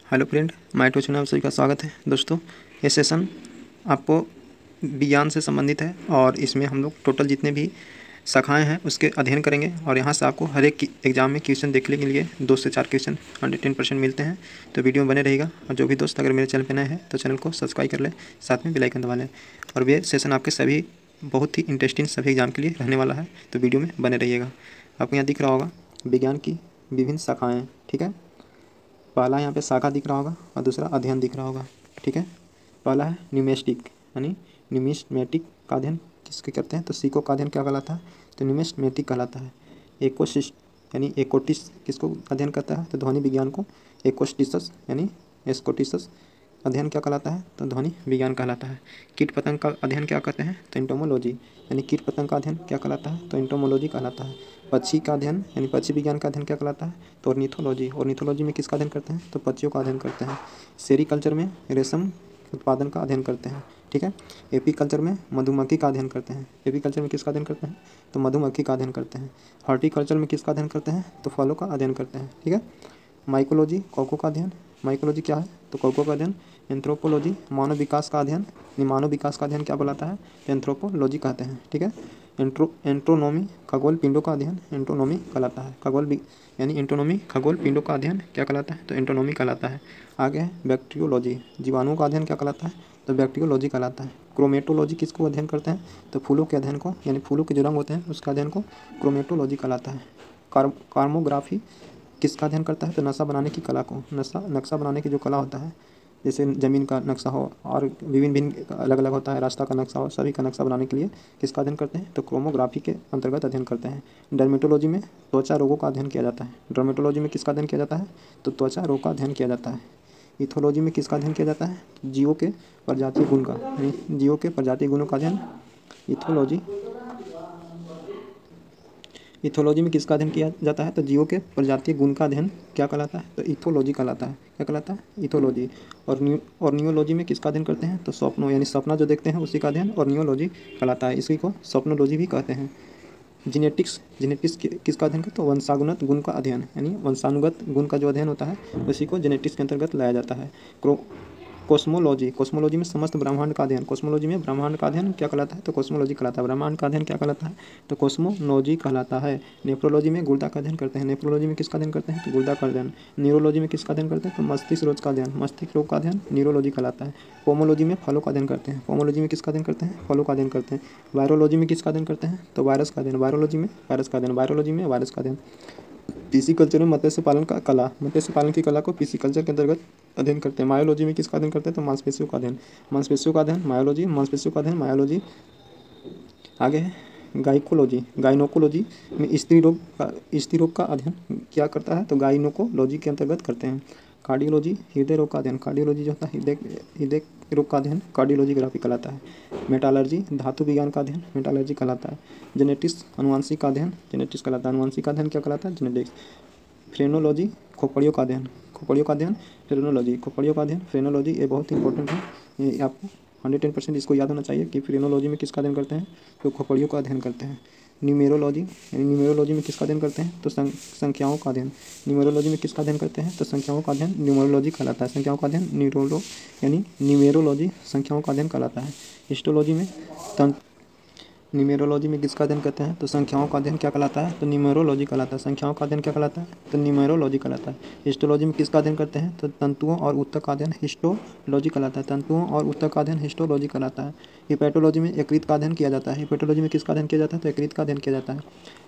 Hello friend, माय टू channel में सभी का स्वागत है। दोस्तों, ये सेशन आपको विज्ञान से संबंधित है और इसमें हम लोग टोटल जितने भी शाखाएं हैं उसके अध्ययन करेंगे और यहाँ से आपको हर एक एग्जाम में क्वेश्चन देखने के लिए 2 से 4 क्वेश्चन 110% मिलते हैं। तो वीडियो में बने रहेगा और जो भी दोस्त अगर मेरे चैनल पर नए हैं तो चैनल को सब्सक्राइब कर लें, साथ में बेल आइकन दबा लें। और ये सेशन आपके सभी बहुत ही इंटरेस्टिंग सभी एग्जाम के लिए रहने वाला है, तो वीडियो में बने रहिएगा। आपको यहाँ दिख रहा होगा विज्ञान की विभिन्न शाखाएँ, ठीक है। पहला यहाँ पे शाखा दिख रहा होगा और दूसरा अध्ययन दिख रहा होगा, ठीक है। पहला है न्यूमेस्टिक, यानी न्यूमिस्मेटिक का अध्ययन किसके करते हैं, तो सिक्कों का अध्ययन क्या कहलाता है, तो न्यूमिस्मेटिक कहलाता है। एकोसिस्ट यानी एकोटिस किसको अध्ययन करता है, तो ध्वनि विज्ञान को। एकोस्टिसस यानी एस्कोटिसस अध्ययन क्या कहलाता है, तो ध्वनि विज्ञान कहलाता है। कीट पतंग का अध्ययन क्या कहते हैं, तो एंटोमोलॉजी, यानी कीट पतंग का अध्ययन क्या कहलाता है, तो एंटोमोलॉजी कहलाता है। पक्षी का अध्ययन यानी पक्षी विज्ञान का अध्ययन क्या कहलाता है, तो ऑर्निथोलॉजी। ऑर्निथोलॉजी में किसका अध्ययन करते हैं, तो पक्षियों का अध्ययन करते हैं। सेरीकल्चर में रेशम उत्पादन का अध्ययन करते हैं, ठीक है। एपीकल्चर में मधुमक्खी का अध्ययन करते हैं। एपीकल्चर में किसका अध्ययन करते हैं, तो मधुमक्खी का अध्ययन करते हैं। हॉर्टिकल्चर में किसका अध्ययन करते हैं, तो फलों का अध्ययन करते हैं, ठीक है। माइकोलॉजी कौकों का अध्ययन। माइकोलॉजी क्या है, तो कौकों का अध्ययन। एंथ्रोपोलॉजी मानव विकास का अध्ययन। मानव विकास का अध्ययन क्या बुलाता है, एंथ्रोपोलॉजी कहते हैं, ठीक है। एंट्रोनॉमी खगोल पिंडों का अध्ययन एंट्रोनॉमी कहलाता है। यानी एंट्रोनॉमी खगोल पिंडों का अध्ययन क्या कहलाता है, तो एंट्रोनॉमी कहलाता है। आगे है बैक्टीरियोलॉजी, जीवाणुओं का अध्ययन क्या कहलाता है, तो बैक्टीरियोलॉजी कहलाता है। क्रोमेटोलॉजी किसको अध्ययन करते हैं, तो फूलों के अध्ययन को, यानी फूलों के जो रंग होते हैं उसका अध्ययन को क्रोमेटोलॉजी कहलाता है। कार्मोग्राफी किसका अध्ययन करता है, तो नक्शा बनाने की कला को। नक्शा बनाने की जो कला होता है, जैसे ज़मीन का नक्शा हो और विभिन्न अलग अलग होता है, रास्ता का नक्शा हो, सभी का नक्शा बनाने के लिए किसका अध्ययन करते हैं, तो क्रोमोग्राफी के अंतर्गत अध्ययन करते हैं। डर्मेटोलॉजी में त्वचा रोगों का अध्ययन किया जाता है। डर्मेटोलॉजी में किसका अध्ययन किया जाता है, तो त्वचा रोग का अध्ययन किया जाता है। इथोलॉजी में किसका अध्ययन किया जाता है, जीवों के प्रजातीय गुण का, यानी जीवों के प्रजातीय गुणों का अध्ययन इथोलॉजी। इथोलॉजी में किसका अध्ययन किया जाता है, तो जीवों के प्रजातीय गुण का अध्ययन क्या कहलाता है, तो इथोलॉजी कहलाता है। क्या कहलाता है, इथोलॉजी। और न्यूरोलॉजी में किसका अध्ययन करते हैं, तो स्वप्नों, यानी सपना जो देखते हैं उसी का अध्ययन और न्यूरोलॉजी कहलाता है। इसी को स्वप्नोलॉजी भी कहते हैं। जेनेटिक्स किसका अध्ययन करते हैं, तो वंशानुगत गुण का अध्ययन, यानी वंशानुगत गुण का जो अध्ययन होता है उसी को जेनेटिक्स के अंतर्गत लाया जाता है। कॉस्मोलॉजी में समस्त ब्रह्मांड का अध्ययन। कॉस्मोलॉजी में ब्रह्मांड का अध्ययन क्या कहलाता है, तो कॉस्मोलॉजी कहलाता है। ब्रह्मांड का अध्ययन क्या कहलाता है, तो कॉस्मोलॉजी कहलाता है। नेफ्रोलॉजी में गुर्दा का अध्ययन करते हैं। नेफ्रोलॉजी में किसका अध्ययन करते हैं, तो गुर्दा का अध्ययन। न्यूरोलॉजी में किसका अध्ययन करते हैं, तो मस्तिष्क रोग का अध्ययन। मस्तिष्क रोग का अध्ययन न्यूरोलॉजी कहलाता है। पोमोलॉजी में फलों का अध्ययन करते हैं। पोमोलॉजी में किसका अध्ययन करते हैं, फलों का अध्ययन करते हैं। वायरोलॉजी में किसका अध्ययन करते हैं, तो वायरस का अध्ययन। वायरोलॉजी में वायरस का अध्ययन। वायरोलॉजी में वायरस का अध्ययन। पिसीकल्चर में मत्स्य पालन का कला। मत्स्य पालन की कला को पिसीकल्चर के अंतर्गत अध्ययन करते हैं। मायोलॉजी में किसका अध्ययन करते हैं, तो मांसपेशियों का अध्ययन। मांसपेशियों का अध्ययन मायोलॉजी, मांसपेशियों का अध्ययन मायोलॉजी। आगे है गाइनोकोलॉजी में स्त्री रोग का अध्ययन क्या करता है, तो गाइनोकोलॉजी के अंतर्गत करते हैं। कार्डियोलॉजी हृदय रोग का अध्ययन। कार्डियोलॉजी जो होता है हृदय रोग का अध्ययन कार्डियोलॉजी कहलाता है। मेटालर्जी धातु विज्ञान का अध्ययन मेटालर्जी कहलाता है। जेनेटिक्स अनुवांशिक का अध्ययन जेनेटिक्स कहलाता है। अनुवांशिक का अध्ययन क्या कहलाता है, जेनेटिक्स। फ्रेनोलॉजी खोपड़ियों का अध्ययन फ्रेनोलॉजी खोपड़ियों का अध्ययन फ्रेनोलॉजी। ये बहुत इंपॉर्टेंट है, ये आपको 110% इसको याद होना चाहिए कि फ्रेनोलॉजी में किसका अध्ययन करते हैं, तो खोपड़ियों का अध्ययन करते हैं। न्यूमेरोलॉजी यानी न्यूमेरोलॉजी में किसका अध्ययन करते हैं, तो संख्याओं का अध्ययन। न्यूमेरोलॉजी में किसका अध्ययन करते हैं, तो संख्याओं का अध्ययन न्यूमेरोलॉजी कहलाता है। संख्याओं का अध्ययन न्यूमेरोलॉजी संख्याओं का अध्ययन कहलाता है। हिस्टोलॉजी में न्यूमेरोलॉजी में किसका अध्ययन करते हैं, तो संख्याओं का अध्ययन क्या कहलाता है, तो न्यूमेरोलॉजी कहलाता है। संख्याओं का अध्ययन क्या कहलाता है, तो न्यूमेरोलॉजी कहलाता है। हिस्टोलॉजी में किसका अध्ययन करते हैं, तो तंतुओं और ऊतक का अध्ययन हिस्टोलॉजी कहलाता है। तंतुओं और ऊतक का अध्ययन हिस्टोलॉजी कहलाता है। हिपैटोलॉजी में यकृत का अध्ययन किया जाता है। हिपैटोलॉजी में किसका अध्ययन किया जाता है, तो यकृत का अध्ययन किया जाता है।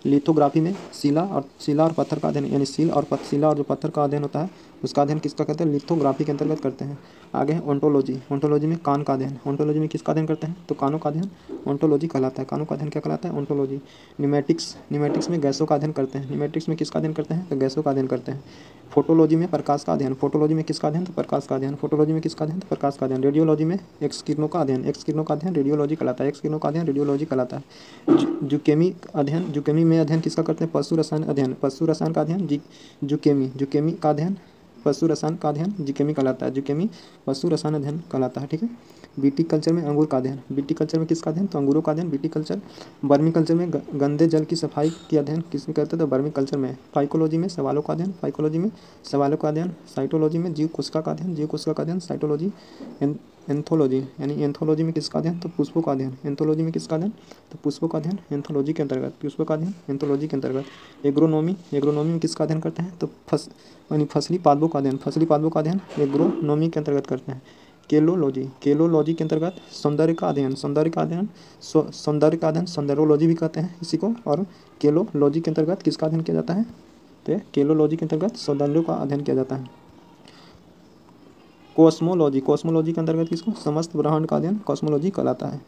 लिथोग्राफी में शिला और पत्थर का अध्ययन, यानी शिला और जो पत्थर का अध्ययन होता है उसका अध्ययन किसका करते हैं, लिथोग्राफी के अंतर्गत करते हैं। आगे है ओंटोलॉजी। ओंटोलॉजी में कान का अध्ययन। ओंटोलॉजी में किसका अध्ययन करते हैं, तो कानों का अध्ययन ओंटोलॉजी कहलाता है। कानों का अध्ययन क्या कहलाता है, ओंटोलॉजी। न्यूमेटिक्स में गैसों का अध्ययन करते हैं। न्यूमेटिक्स में किसका अध्ययन करते हैं, तो गैसों का अध्ययन करते हैं। फोटोलॉजी में प्रकाश का अध्ययन। फोटोलॉजी में किसका अध्ययन, तो प्रकाश का अध्ययन। फोटोलॉजी में किसका अध्ययन, तो प्रकाश का अध्ययन। रेडियोलॉजी में एक्स किरणों का अध्ययन। एक्स किरणों का अध्ययन रेडियोलॉजी कहलाता है। एक्स किरणों का अध्ययन रेडियोलॉजी कहलाता है। जुकेमी में अध्ययन किसका करते हैं, पशु रसायन अध्ययन। पशु रसायन का अध्ययन जुकेमी का अध्ययन पशु रसायन का अध्ययन जीकेमी कहलाता है। जीकेमी पशु रसायन अध्ययन कहलाता है। ठीक है। विटीकल्चर में अंगूर का अध्ययन, विटीकल्चर में किसका अध्ययन, तो अंगूरों का अध्ययन विटीकल्चर। वर्मी कल्चर में गंदे जल की सफाई की अध्ययन किसमें करते हैं, तो वर्मी कल्चर में। फाइकोलॉजी में सवालों का अध्ययन, फाइकोलॉजी में सवालों का अध्ययन। साइटोलॉजी में जीव कोशिका का अध्ययन, जीव कोशिका का अध्ययन। साइटोलॉजी। एंथोलॉजी यानी एंथोलॉजी में किसका अध्ययन, तो पुष्पों का अध्ययन। एंथोलॉजी में किसका अध्ययन, तो पुष्पों का अध्ययन एंथोलॉजी के अंतर्गत, पुष्पों का अध्ययन एंथोलॉजी के अंतर्गत। एग्रोनॉमी, एग्रोनॉमी में किसका अध्ययन करते हैं, तो यानी फसली पादपों का अध्ययन, फसली पादपों का अध्ययन एग्रोनॉमी के अंतर्गत करते हैं। केलोलॉजी, केलोलॉजी के अंतर्गत सौंदर्य का अध्ययन, सौंदर्य का अध्ययन, सौंदर्य का अध्ययन सौंदर्योलॉजी भी कहते हैं इसी को। और केलोलॉजी के अंतर्गत किसका अध्ययन किया जाता है, तो केलोलॉजी के अंतर्गत सौंदर्यों का अध्ययन किया जाता है। कॉस्मोलॉजी, कॉस्मोलॉजी के अंतर्गत किसको, समस्त ब्रह्मांड का अध्ययन कॉस्मोलॉजी कहलाता है।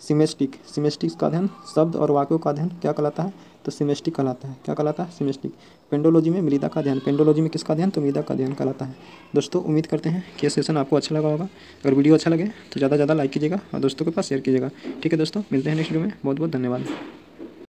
सिमेस्टिक, सिमेस्टिक्स का अध्ययन शब्द और वाक्यों का अध्ययन क्या कहलाता है, तो सिमेस्टिक कहलाता है। क्या कहलाता है, सिमेस्टिक। पेंडोलॉजी में मृदा का अध्ययन, पेंडोलॉजी में किसका अध्ययन, तो मृदा का अध्ययन कहलाता है। दोस्तों उम्मीद करते हैं कि ये सेशन आपको अच्छा लगा होगा। अगर वीडियो अच्छा लगे तो ज़्यादा से ज़्यादा लाइक कीजिएगा और दोस्तों के पास शेयर कीजिएगा। ठीक है दोस्तों, मिलते हैं नेक्स्ट वीडियो में। बहुत बहुत धन्यवाद।